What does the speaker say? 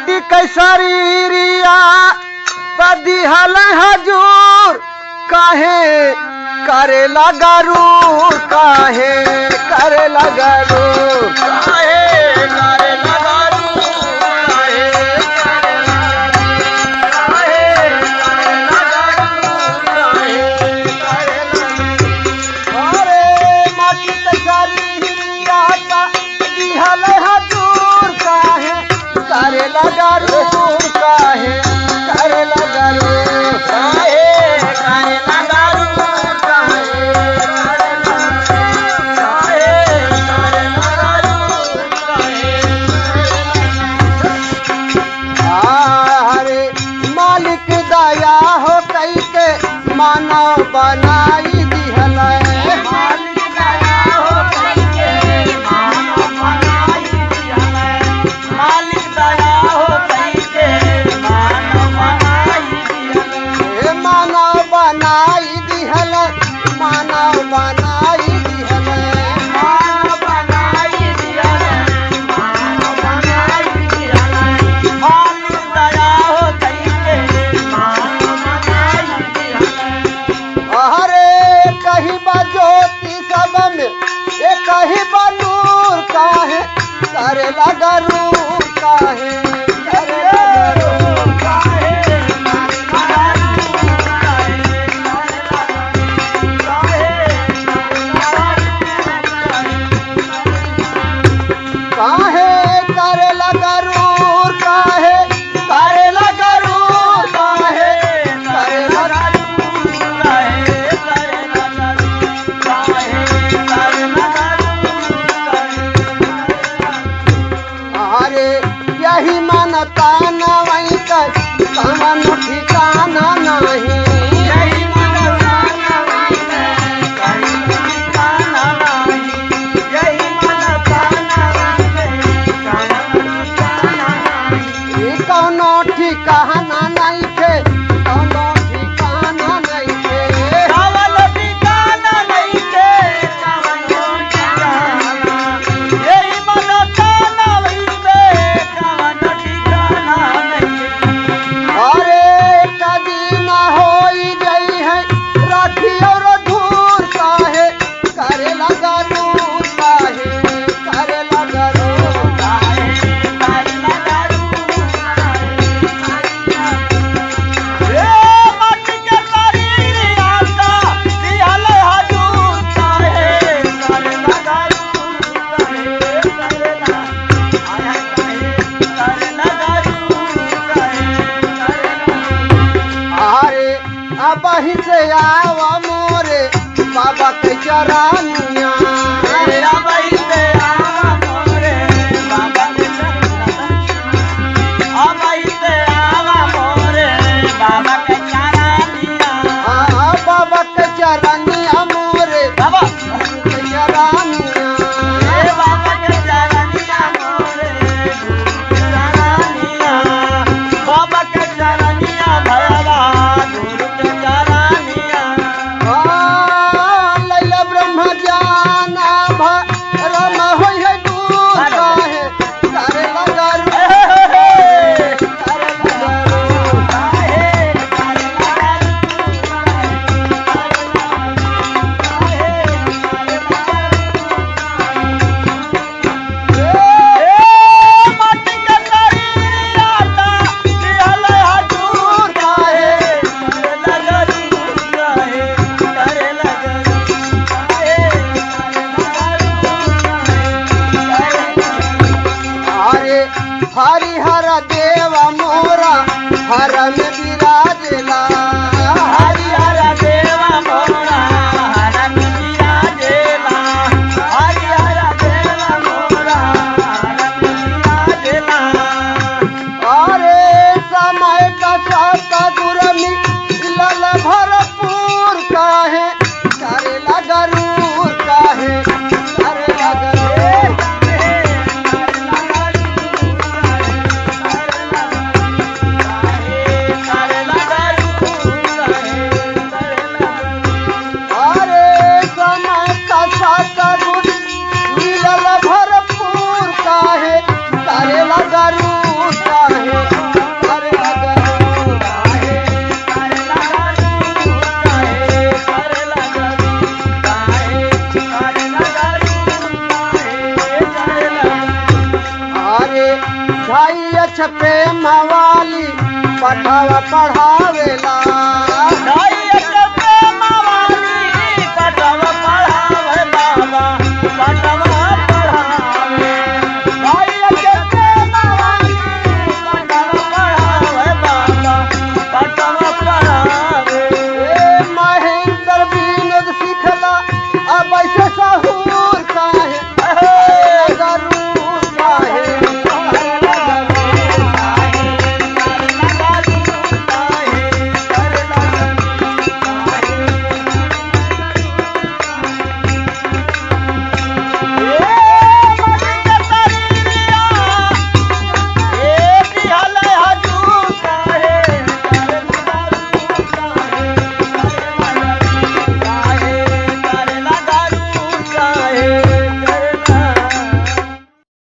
माटी के शरीरिया दिहल हजूर काहे करेला गरूर काहे करेला गरूर काहे करेला गरूर काहे करेला गरूर काहे करेला गरूर काहे करेला अरे मालिक दया हो कई के मानव बनाई दिहल मालिक दया हो कई के मानव बनाई दिहल मालिक दया मानव बनाई दिहल मानव बनाई दिहल मानव बनाई दिहल मानव बनाई दिहल मालिक दया हो कई के मानव बनाई दिहल अरे कहीं बजोती सब में ये कहीं बनूर काहे करेला गरूर काहे करेला गरूर काहे काहे करेला गरूर काहे करेला गरूर काहे करेला गरूर काहे करेला गरूर काहे करेला गरूर अरे यही मनता न वहीं कर कवन ठिकाना नहीं यही मनता न वहीं कर कवन ठिकाना नहीं यही मनता कौनो ठिकाना नहीं थे कौनो ठिकाना नहीं थे कौनो ठिकाना नहीं थे कौनो ठिकाना यही मनता नहीं थे कौनो ठिकाना नहीं अरे कभी न होई गई है राखी और धूर काहे करेला गरूर काहे करेला गरूर काहे करेला बही से आवा मोरे बाबा के चरानिया बही से आवा मोरे बाबा के चरानिया बही से आवा मोरे बाबा के चरानिया बाबा के चरानिया मोरे बाबा के चरानिया बाबा के चरानिया मोरे चरानिया बाबा के चरानिया भैया हरिहर देवा मोरा हर में विराजेला हरिहर देवा मोरा हर में विराजेला हरिहर देवा मोरा हर में विराजेला अरे समय का सतगुर मिलल भरपूर काहे करेला गरूर काहे करेला गरूर काहे प्रेम वाली पठावा पढ़ावेला